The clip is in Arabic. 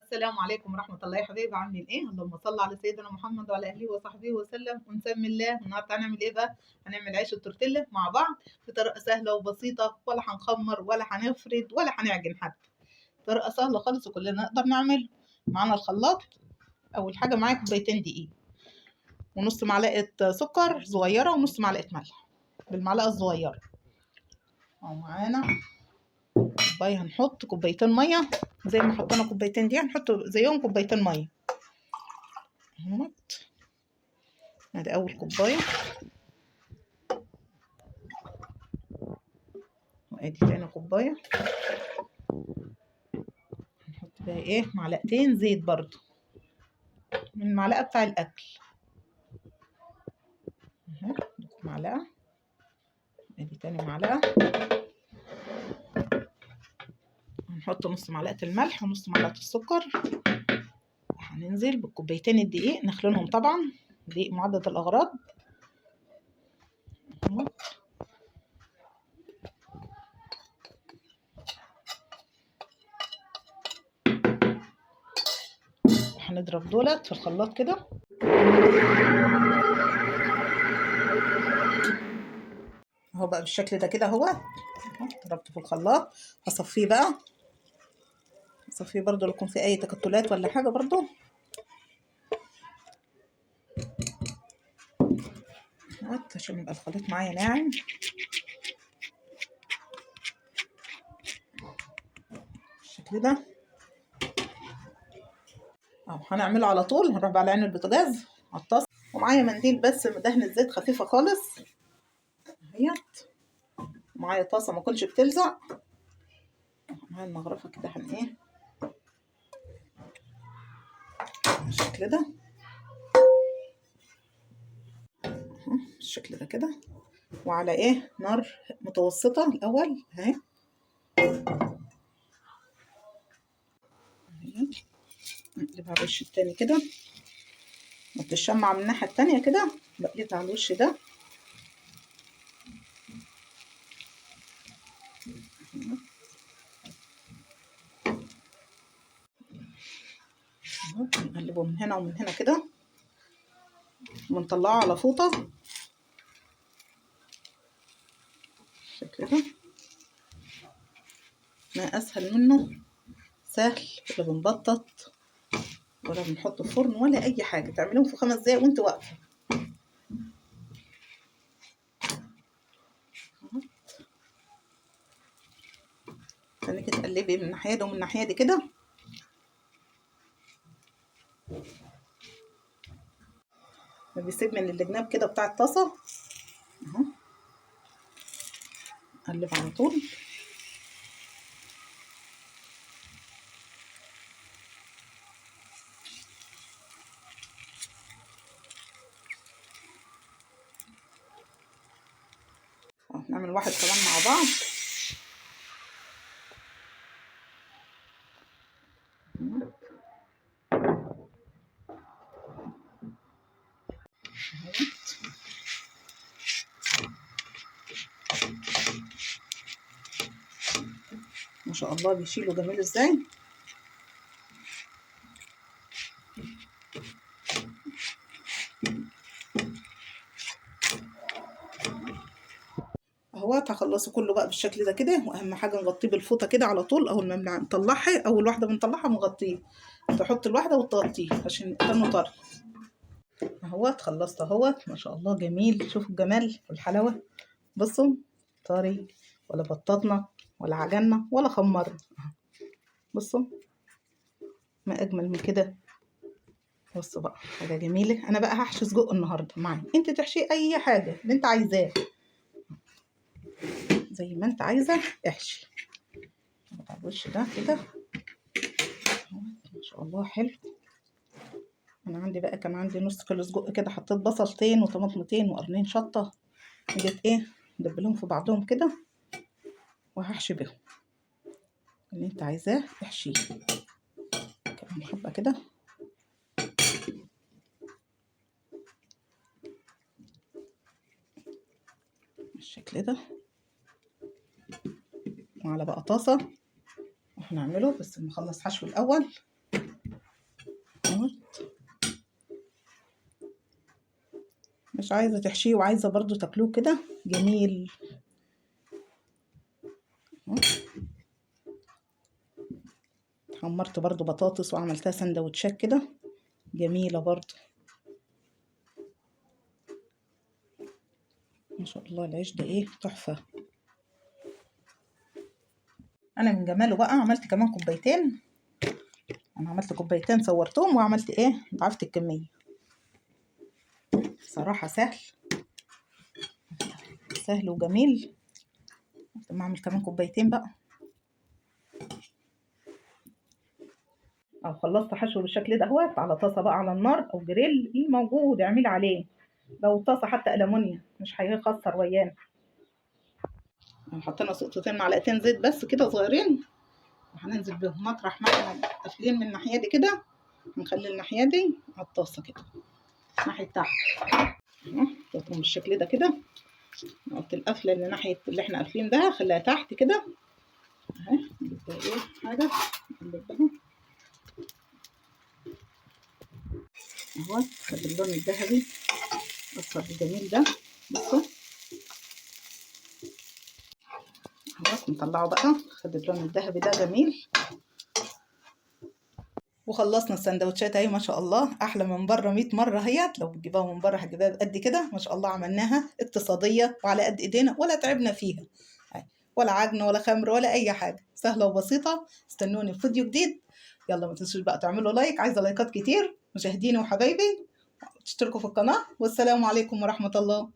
السلام عليكم ورحمة الله يا حبايبي، عاملين إيه؟ اللهم صل على سيدنا محمد وعلى آله وصحبه وسلم ونسمي الله. النهارده هنعمل إيه بقى؟ هنعمل عيش التورتيلا مع بعض بطريقة سهلة وبسيطة، ولا هنخمر ولا هنفرد ولا هنعجن حتى. طريقة سهلة خالص وكلنا نقدر نعمل. معانا الخلاط. أول حاجة معايا كوبايتين دقيق ونص معلقة سكر صغيرة ونص معلقة ملح بالمعلقة الصغيرة. أهو معانا كوباية، هنحط كوبايتين مية زي ما حطينا كوبايتين دي، هنحط زيهم كوبايتين مية اهوت. ادي اول كوبايه، وادي تاني كوبايه. نحط بقى ايه معلقتين زيت برضو من المعلقه بتاع الاكل اهي، معلقه. ادي تاني معلقه. هنحط نص معلقه الملح ونص معلقه السكر، وهننزل بالكوبايتين الدقيق نخلونهم طبعا، دقيق معدد الاغراض اهوت. هنضرب دولت في الخلاط كده اهو بقى بالشكل ده كده اهو. ضربته في الخلاط. هصفيه بقى، هصفيه برضو لو يكون في اي تكتلات ولا حاجه برضو اهوت، عشان يبقى الخليط معايا ناعم بالشكل ده اهو. هنعمله على طول، هنروح بقى على عين البوتاجاز على الطاسه، ومعايا منديل بس مدهن زيت خفيفه خالص اهيت. معايا طاسه ما كلش بتلزق، معايا المغرفه كده ايه بالشكل ده اهو، بالشكل ده كده. وعلى ايه نار متوسطه الاول اهي. نقلبها على الوش التاني كده، وتشمع من الناحيه التانيه كده، بقلبها على الوش ده اهو. نقلبه من هنا ومن هنا كده، ونطلعه على فوطه بالشكل ده. ما اسهل منه، سهل، ولا بنبطط ولا بنحطه في فرن ولا اي حاجه، تعملوهم في 5 دقايق وانت واقفه خليكي تقلبي من الناحيه دي ومن الناحيه دي كده. ما بيسيب من الجناب كده بتاع الطاسه اهو. قلب على طول. نعمل واحد كمان مع بعض. ما شاء الله بيشيلوا جميل ازاي. اهوت هخلصه كله بقى بالشكل ده كده. واهم حاجه نغطيه بالفوطه كده على طول. اول ما نطلعها، اول واحده بنطلعها بنغطيه، تحط الواحده وتغطيه عشان يبقى طري اهوت. خلصت اهوت، ما شاء الله جميل. شوفوا الجمال والحلاوه، بصوا طري، ولا بططنا ولا عجنا ولا خمرنا. بصوا ما اجمل من كده. بصوا بقى حاجه جميله. انا بقى هحشي سجق النهارده معايا، انت تحشي اي حاجه اللي انت عايزاه زي ما انت عايزه احشي على الوش ده كده. ما شاء الله حلو. انا عندي بقى، كان عندي نص كيلو سجق كده، حطيت بصلتين وطماطمتين وقرنين شطه، جيت ايه دبلهم في بعضهم كده، وهحشي بيهم اللي انت عايزاه احشيه كمان حبه كده بالشكل ده. وعلى بقى طاسه وهنعمله، بس نخلص حشو الاول مش عايزة تحشيه وعايزة برضو تاكلوه كده جميل. حمرت برضو بطاطس وعملتها سندوتشات كده جميلة برضو. ما شاء الله العيش ده ايه تحفة. انا من جماله بقى عملت كمان كوبايتين. انا عملت كوبايتين صورتهم وعملت ايه ضعفت الكمية. بصراحة سهل وجميل. لما اعمل كمان كوبايتين بقى. او خلصت حشو بالشكل ده اهوت على طاسة بقى على النار او جريل الموجود اعملي عليه. لو طاسة حتى ألمونيا مش هيخسر ويانا. حطينا سقطتين معلقتين زيت بس كده صغيرين، وهننزل بيهم مطرح ما احنا قافلين من الناحية دي كده. هنخلي الناحية دي على الطاسة كده ناحية تحت اهو. حطيتهم بالشكل ده كده. نحط القفلة اللي ناحية اللي احنا قافلين ده خليها تحت كده اهي. نجيبها ايه حاجة نقلبها اهو. خلي اللون الذهبي الأصفر الجميل ده. بصوا خلاص نطلعه بقى. خد اللون الذهبي ده جميل. وخلصنا السندوتشات اهي ما شاء الله احلى من بره 100 مره. هيت لو بتجيبها من بره هتجيبها بقد كده ما شاء الله. عملناها اقتصاديه وعلى قد ايدينا ولا تعبنا فيها ولا عجن ولا خمر ولا اي حاجه. سهله وبسيطه. استنوني في فيديو جديد. يلا ما تنسوش بقى تعملوا لايك. عايزه لايكات كتير مشاهديني وحبايبي. تشتركوا في القناه. والسلام عليكم ورحمه الله.